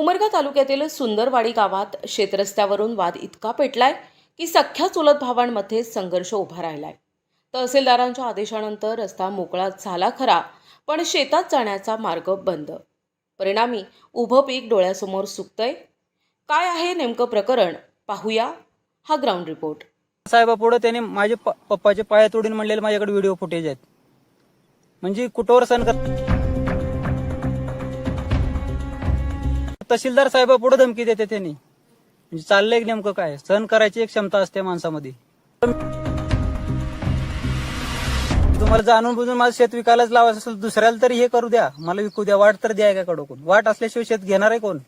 उमरगा तालुक्यातील सुंदरवाडी गावात शेतरस्त्यावरून वाद इतका पेटलाय की सख्ख्या चुलत भावांमध्ये संघर्ष उभा राहिलाय। तहसीलदारांच्या आदेशानंतर रस्ता मोकळा झाला खरा, पण शेतात जाण्याचा मार्ग बंद। परिणामी उभं पीक डोळ्यासमोर सुकतंय। काय आहे नेमकं प्रकरण, पाहूया हा ग्राउंड रिपोर्ट। साहेबापुढे त्याने माझे पप्पाचे पाय तोडून म्हणलेले माझ्याकडे व्हिडिओ फुटेज आहेत। म्हणजे कुठवर सण तहसीलदार साहेबापुढे धमकी देते त्यांनी। म्हणजे चाललंय नेमकं काय, सहन करायची एक क्षमता असते माणसामध्ये। तुम्हाला जाणून बुजून माझं शेत विकायलाच लावायचं असेल, दुसऱ्याला तरी हे करू द्या, मला विकू द्या, वाट तर द्या का कडकून। वाट असल्याशिवाय शेत घेणार आहे कोण?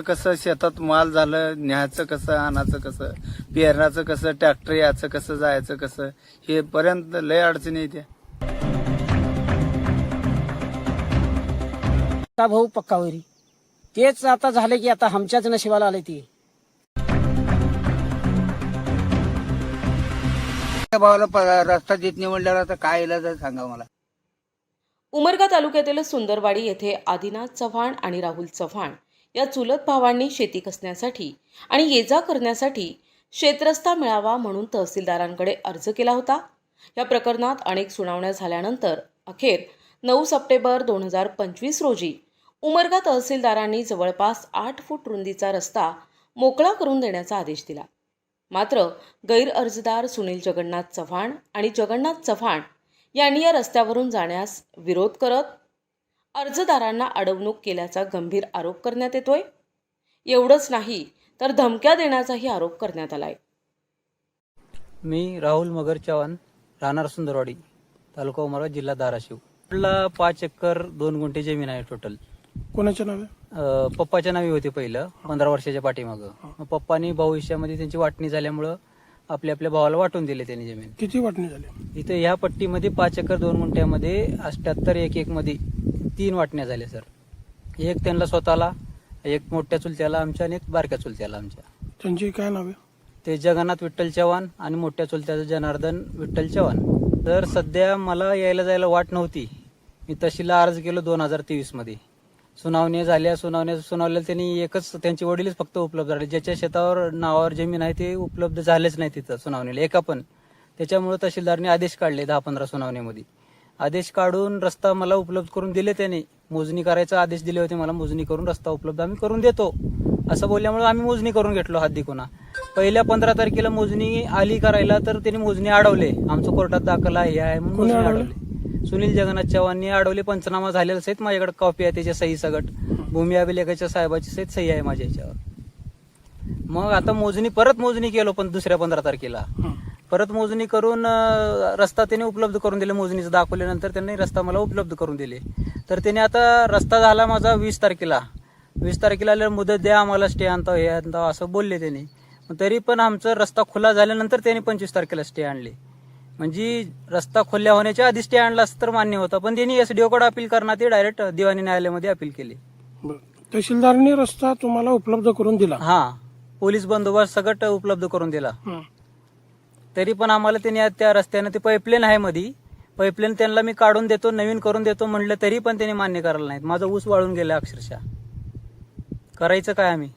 कसं शेतात माल झालं, न्यायचं कसं, आणायचं कसं, पेरण्याचं कसं, ट्रॅक्टर याचं कसं, जायचं कसं, हे पर्यंत लय अडचणी येते। भाऊ पक्कावरी तेच आता झाले की आता आमच्याच नशिबाला आले ती। भावाला रस्ता देत नाही म्हणल्यावर आता काय इलाज आहे सांगा मला। उमरगा तालुक्यातील सुंदरवाडी येथे आदिनाथ चव्हाण आणि राहुल चव्हाण या चुलत भावांनी शेती कसण्यासाठी आणि ये जा करण्यासाठी शेतरस्ता मिळावा म्हणून तहसीलदारांकडे अर्ज केला होता। या प्रकरणात अनेक सुनावण्या झाल्यानंतर अखेर 9 सप्टेंबर 2025 रोजी उमरगा तहसीलदारांनी जवळपास 8 फूट रुंदीचा रस्ता मोकळा करून देण्याचा आदेश दिला। मात्र गैर अर्जदार सुनील जगन्नाथ चव्हाण आणि जगन्नाथ चव्हाण यांनी या रस्त्यावरून जाण्यास विरोध करत अर्जदारांना अडवणूक केल्याचा गंभीर आरोप करण्यात येतोय। एवढंच नाही तर धमक्या देण्याचाही आरोप करण्यात आलाय। मी राहुल मगर चव्हाण, राहणार सुंदरवाडी, तालुका उमरगा, जिल्हा धाराशिव। आपला 5 एकर 2 गुंठे जमीन आहे टोटल। कोणाच्या नावे? पप्पाच्या नावी होते पहिलं 15 वर्षाच्या पाठीमागं। पप्पानी भविष्यामध्ये त्यांची वाटणी झाल्यामुळं आपल्या भावाला वाटून दिले त्यांनी जमीन। किती वाटणी झाली? इथे ह्या पट्टीमध्ये 5 एकर 2 गुंठ्यामध्ये 78 एक मध्ये 3 वाटण्या झाल्या सर। एक त्यांना स्वतःला, एक मोठ्या चुलत्याला आमच्या आणि एक बारक्या चुलत्याला आमच्या। त्यांची काय नावे? ते जगन्नाथ विठ्ठल चव्हाण आणि मोठ्या चुलत्याचं जनार्दन विठ्ठल चव्हाण। तर सध्या मला यायला जायला वाट नव्हती। मी तहसीलला अर्ज केलो 2023 मध्ये। सुनावणी झाल्या, सुनावलेल्या त्यांनी एकच, त्यांचे वडीलच फक्त उपलब्ध झाले। ज्याच्या शेतावर नावावर जमीन आहे ते उपलब्ध झालेच नाही तिथं सुनावणीला एका पण। त्याच्यामुळे तहसीलदारने आदेश काढले 10-15 सुनावणीमध्ये। आदेश काढून रस्ता मला उपलब्ध करून दिले त्यांनी। मोजणी करायचा आदेश दिले होते मला, मोजणी करून रस्ता उपलब्ध आम्ही करून देतो असं बोलल्यामुळे आम्ही मोजणी करून घेतलो हद्दी गुन्हा। पहिल्या 15 तारखेला मोजणी आली करायला, तर त्यांनी मोजणी अडवले। आमचं कोर्टात दाखल आहे हे आहे म्हणून मोजणी अडवले। सुनील जगन्नाथ चव्हाणनी अडवले। पंचनामा झालेला सहित माझ्याकडे कॉपी आहे, त्याच्या सही सगट, भूमी अभिलेखाच्या साहेबाची सहित सही आहे माझ्या याच्यावर। मग आता परत मोजणी केलो, पण दुसऱ्या 15 तारखेला परत मोजणी करून रस्ता त्यांनी उपलब्ध करून दिले। मोजणीचं दाखवल्यानंतर त्यांनी रस्ता मला उपलब्ध करून दिले। तर त्याने आता रस्ता झाला माझा 20 तारखेला। 20 तारखेला मुदत द्या आम्हाला, स्टे आणता हे आणता असं बोलले त्यांनी। तरी पण आमचा रस्ता खुला झाल्यानंतर त्यांनी 25 तारखेला स्टे आणले। म्हणजे रस्ता खुल्या होण्याच्या आधी स्टे आणला तर मान्य होता, पण त्यांनी SDO कडे अपील करणार, ते डायरेक्ट दिवाणी न्यायालयामध्ये अपील केले। तहसीलदारांनी रस्ता तुम्हाला उपलब्ध करून दिला? हा, पोलीस बंदोबस्त सगळं उपलब्ध करून दिला। तरी पण आम्हाला त्यांनी त्या रस्त्याने, ते पाईपलाईन आहे मध्ये, पाईपलाईन त्यांना मी काढून देतो, नवीन करून देतो म्हणलं, तरी पण त्यांनी मान्य करायला नाहीत। माझा ऊस वाळून गेला अक्षरशः। करायचं काय आम्ही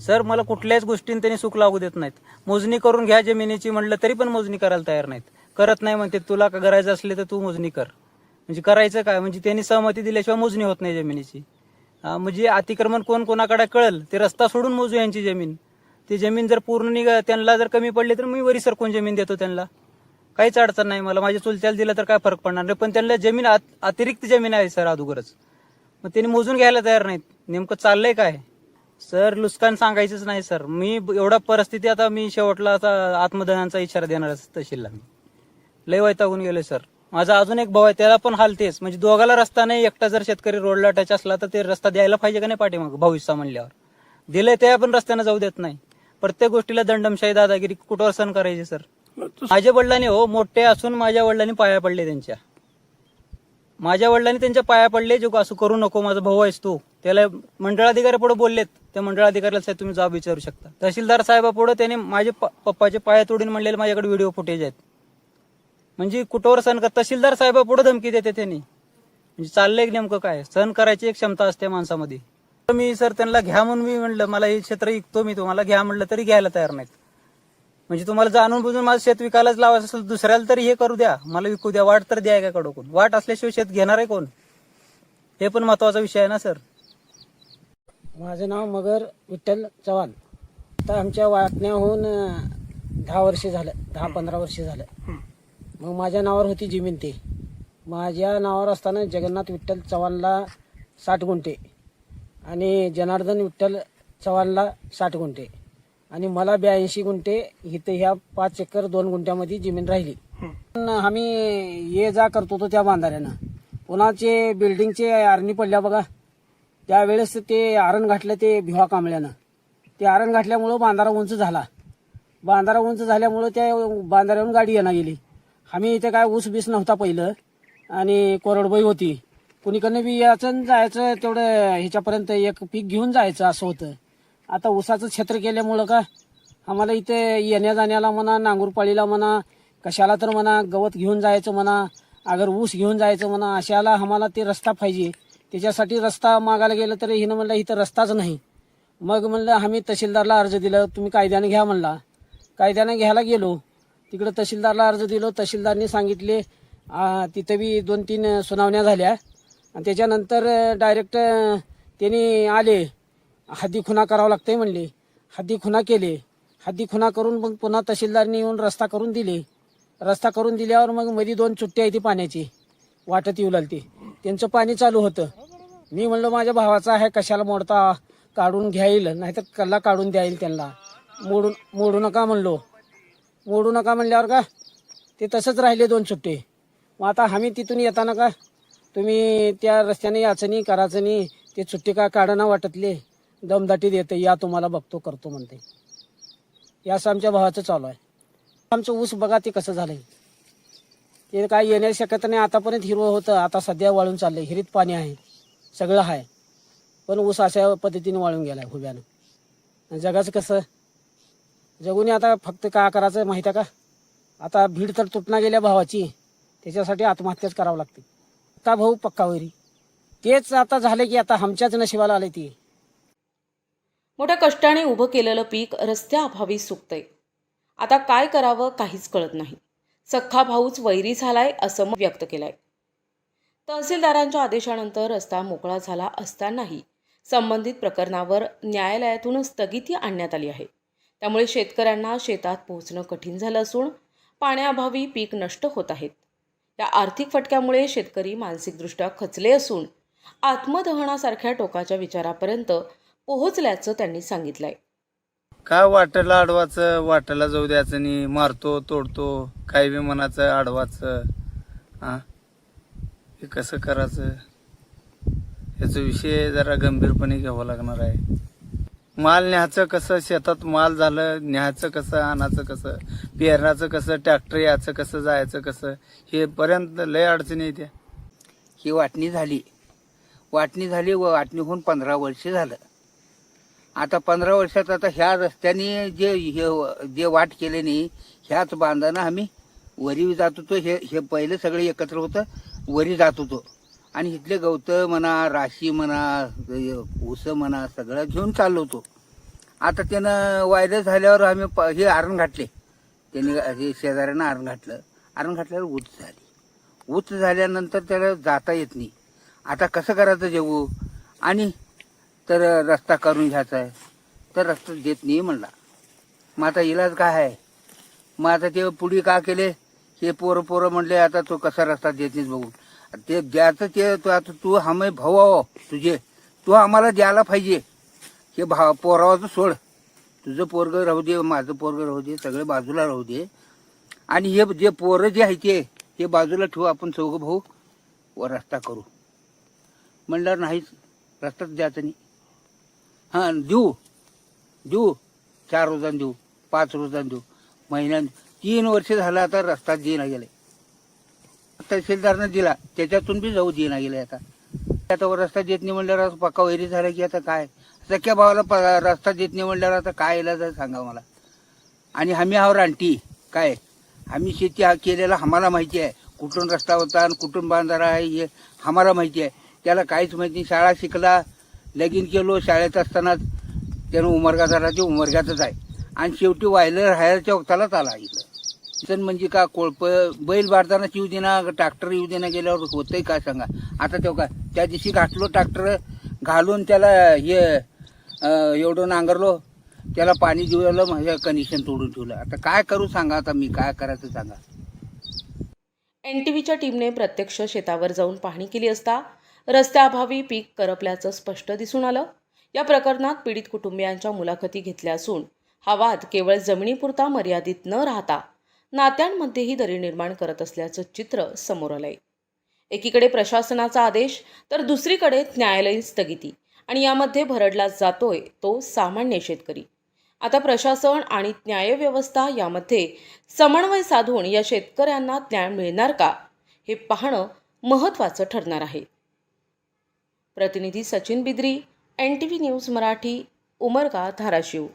सर? मला कुठल्याच गोष्टीने त्यांनी सुख लागू देत नाहीत। मोजणी करून घ्या जमिनीची म्हणलं तरी पण मोजणी करायला तयार नाहीत, करत नाही म्हणते। तुला करायचं असले तर तू मोजणी कर। म्हणजे करायचं काय? म्हणजे त्यांनी सहमती दिल्याशिवाय मोजणी होत नाही जमिनीची। म्हणजे अतिक्रमण कोण कोणाकडे कळल ते रस्ता सोडून मोजू यांची जमीन। ती जमीन जर पूर्ण त्यांना जर कमी पडली तर मी वरी सरकून जमीन देतो त्यांना, काहीच अडचण नाही मला। माझ्या चुलत्याला दिलं तर काय फरक पडणार नाही, पण त्यांना जमीन अतिरिक्त जमीन आहे सर अगोदरच। मग त्यांनी मोजून घ्यायला तयार नाहीत। नेमकं चाललंय काय सर? लुस्कान सांगायचंच नाही सर। मी एवढा परिस्थिती, आता मी शेवटला आता आत्मदहनाचा इशारा देणार तहसीलला। मी लय वैतागून गेलोय सर। माझा अजून एक भाऊ आहे, त्याला पण हाल तेच। म्हणजे दोघाला रस्ता नाही, एकटा जर शेतकरी रोडला टच असला तर ते रस्ता द्यायला पाहिजे का नाही पाठीमाग भविष्य म्हणल्यावर? दिलंय त्या पण रस्त्यानं जाऊ देत नाही। प्रत्येक गोष्टीला दंडमशाही दादागिरी कुठवर सहन करायची सर? माझ्या वडिलांनी, हो मोठे असून माझ्या वडिलांनी पाया पडले त्यांच्या। माझ्या वडिलांनी त्यांच्या पाया पडले, जो असं करू नको, माझा भाऊ आहेस तू। त्याला मंडळाधिकारी पुढे बोललेत, त्या मंडळाधिकाऱ्याला साहेब तुम्ही जबाब विचारू शकता। तहसीलदार साहेबापुढे त्याने माझे पप्पाचे पाय तोडून म्हणलेले माझ्याकडे व्हिडिओ फुटेज आहेत। म्हणजे कुठवर सहन कर, तहसीलदार साहेब पुढे धमकी देते त्यांनी. म्हणजे चाललंय नेमकं काय, सहन करायची एक क्षमता असते माणसामध्ये. मी सर त्यांना घ्या म्हणून मी म्हणलं, मला हे क्षेत्र विकतो मी, तुम्हाला घ्या म्हणलं तरी घ्यायला तयार नाहीत. म्हणजे तुम्हाला जाणून बुजून माझं शेत विकायलाच लावायचं असेल, दुसऱ्याला तरी हे करू द्या, मला विकू द्या, वाट तर द्या का कडकून. वाट असल्याशिवाय शेत घेणार आहे कोण, हे पण महत्वाचा विषय आहे ना सर. माझं नाव मगर विठ्ठल चव्हाण. आता आमच्या वाटण्याहून 10 वर्ष झालं, 10-15 वर्ष झालं. मग माझ्या नावावर होती जमीन. ते माझ्या नावावर असताना जगन्नाथ विठ्ठल चव्हाणला 60 गुंठे आणि जनार्दन विठ्ठल चव्हाणला 60 गुंठे आणि मला 82 गुंठे इथं ह्या 5 एकर 2 गुंठ्यामध्ये जमीन राहिली. पण आम्ही ये जा करत होतो त्या बांधाऱ्यानं. पुन्हाचे बिल्डिंगचे आरणी पडल्या बघा, त्यावेळेस ते आरण घातलं ते भिवा कांबळ्यानं. ते आरण घातल्यामुळं बांधारा उंच झाला. बांधारा उंच झाल्यामुळं त्या बांधाऱ्यावरून गाडी येणं गेली. आम्ही इथे काय ऊस बीस नव्हता पहिलं आणि कोरडबई होती. कुणीकडनं बी यायचं जायचं, तेवढं ह्याच्यापर्यंत एक पीक घेऊन जायचं असं होतं. आता ऊसाचं क्षेत्र केल्यामुळं का आम्हाला इथे येण्या जाण्याला म्हणा, नांगूरपाळीला म्हणा, कशाला तर म्हणा, गवत घेऊन जायचं म्हणा, अगर ऊस घेऊन जायचं म्हणा, अशाला आम्हाला ते रस्ता पाहिजे. त्याच्यासाठी रस्ता मागायला गेलं तर हिनं म्हणलं इथं रस्ताच नाही. मग म्हणलं आम्ही तहसीलदारला अर्ज दिलं, तुम्ही कायद्याने घ्या म्हणला. कायद्याने घ्यायला गेलो, तिकडं तहसीलदारला अर्ज दिलो. तहसीलदारने सांगितले, तिथं बी 2-3 सुनावण्या झाल्या आणि त्याच्यानंतर डायरेक्ट त्यांनी आले, हद्दी खुना करावं लागतंय म्हणले. हद्दी खुना केले. हद्दी खुना करून मग पुन्हा तहसीलदारने येऊन रस्ता करून दिले. रस्ता करून दिल्यावर मग मध्ये 2 चुट्टी आहे ती पाण्याची वाटत येऊ लागली. त्यांचं पाणी चालू होतं. मी म्हणलं माझ्या भावाचा आहे, कशाला मोडता, काढून घ्याईल, नाहीतर कल्ला काढून द्याईल त्यांना. मोडू नका म्हणलो. मोडू नका म्हणल्यावर का ते तसंच राहिले 2 चुट्टे. मग आता आम्ही तिथून येताना का तुम्ही त्या रस्त्याने याचं नाही करायचं नाही, ते चुट्टी का काढणं वाटतले, दमदाटी देते, या तुम्हाला बघतो करतो म्हणते. याचं आमच्या भावाचं चालू आहे. आमचं ऊस बघा ते कसं झालंय. ते काय येण्या शकत नाही. आतापर्यंत हिरवं होतं, आता सध्या वाळून चाललंय. हिरीत पाणी आहे, सगळं आहे, पण ऊस अशा पद्धतीने वाळून गेलाय हुब्यानं. जगाचं कसं जगून आता फक्त का करायचं माहिती आहे का, आता भीड तर तुटना गेल्या भावाची, त्याच्यासाठी आत्महत्याच करावं लागते. का भाऊ पक्का वैरी, तेच आता झालं की आता आमच्याच नशिबाला आले. ती मोठ्या कष्टाने उभं केलेलं पीक रस्त्याअभावी सुकतंय. आता काय करावं काहीच कळत नाही. सख्खा भाऊच वैरी झालाय असं मत व्यक्त केलंय. तहसीलदारांच्या आदेशानंतर रस्ता मोकळा झाला असतानाही संबंधित प्रकरणावर न्यायालयातून स्थगिती आणण्यात आली आहे. त्यामुळे शेतकऱ्यांना शेतात पोहोचणं कठीण झालं असून पाण्याअभावी पीक नष्ट होत आहेत. या आर्थिक फटक्यामुळे शेतकरी मानसिकदृष्ट्या खचले असून आत्मदहनासारख्या टोकाच्या विचारापर्यंत पोहोचल्याचं त्यांनी सांगितलंय. काय वाटेला अडवाचं, वाटेला जाऊ द्यायचं नाही, मारतो तोडतो, काय बी मनाचं अडवाचं. हे कसं करायचं, याचा विषय जरा गंभीरपणे घ्यावा लागणार आहे. माल न्यायचं कसं, शेतात माल झालं न्यायचं कसं, आणायचं कसं, पेरण्याचं कसं, ट्रॅक्टर याचं कसं, जायचं कसं, हे पर्यंत लय अडचणी येत्या. ही वाटणी झाली व वाटणी होऊन 15 वर्ष झालं. आता 15 वर्षात आता ह्या रस्त्याने जे वाट केले नाही, ह्याच बांधानं आम्ही वरी जात होतो. हे पहिलं सगळं एकत्र होतं, वरी जात होतो आणि इथले गवत म्हणा, राशी म्हणा, ऊस म्हणा, सगळं घेऊन चाललो होतो. आता त्यानं वायदे झाल्यावर आम्ही हे आरण घातले. त्यांनी शेजाऱ्यानं आरण घातलं. आरण घातल्यावर ऊच झाली. ऊच झाल्यानंतर त्याला जाता येत नाही. आता कसं करायचं जेवू, आणि तर रस्ता करून घ्यायचा आहे, तर रस्ता देत नाही म्हणला. मग आता इलाज काय आहे. मग आता ते पुढे का केले, हे पोरं म्हणले आता तो कसा रस्ता देत नाही बघून. ते द्यायचं ते आता तू आम्ही भाऊ आहो तुझे, तू आम्हाला द्यायला पाहिजे. हे पोरावाचं सोड, तुझं पोरग राहू दे, माझं पोरग राहू दे, सगळे बाजूला राहू दे. आणि हे जे पोरं जे आहे ते बाजूला ठेवू, आपण चौघं भाऊ व रस्ता करू म्हणल्यावर नाहीच, रस्ताच द्यायचं नाही. देऊ 4 रोजान देऊ, 5 रोजान देऊ, महिन्यात 3 वर्ष झालं आता रस्ता देणं गेले. तहसीलदारनं दिला, त्याच्यातून बी जाऊ देणं गेले. आता रस्ता देत नाही म्हणल्यावर पक्का वैरी झाला की आता काय, सख्या भावाला रस्ता देत नाही म्हणल्यावर आता काय इलाज आहे सांगा मला. आणि आम्ही आहोत रानटी, काय आम्ही शेती हा केलेला आम्हाला माहिती आहे, कुठून रस्ता होता आणि कुठून बांधारा आहे हे आम्हाला माहिती आहे. त्याला काहीच माहिती नाही. शाळा शिकला, लगीन केलो, शाळेत असताना त्यानं उमरगा झाला, ते उमरग्यातच आहे आणि शेवटी वायलं राहायच्या वक्तालाच आला इकडं. सण म्हणजे का कोळप बैल बारताना येऊ देना, ट्रॅक्टर येऊ देना, गेल्यावर होतंय काय सांगा. आता तेव्हा काय त्या दिवशी घातलो ट्रॅक्टर घालून त्याला हे एवढं नांगरलो, त्याला पाणी दिलं, माझ्या कनेक्शन तोडून ठेवलं. आता काय करू सांगा, आता मी काय करायचं सांगा. NTVच्या टीमने प्रत्यक्ष शेतावर जाऊन पाहणी केली असता रस्त्याअभावी पीक करपल्याचं स्पष्ट दिसून आलं. या प्रकरणात पीडित कुटुंबियांच्या मुलाखती घेतल्या असून हा वाद केवळ जमिनीपुरता मर्यादित न राहता नात्यांमध्येही दरी निर्माण करत असल्याचं चित्र समोर आलंय. एकीकडे प्रशासनाचा आदेश तर दुसरीकडे न्यायालयीन स्थगिती आणि यामध्ये भरडला जातोय तो सामान्य शेतकरी. आता प्रशासन आणि न्यायव्यवस्था यामध्ये समन्वय साधून या शेतकऱ्यांना न्याय मिळणार का हे पाहणं महत्त्वाचं ठरणार आहे. प्रतिनिधी सचिन बिद्री, NTV न्यूज मराठी, उमरगा, धाराशिव.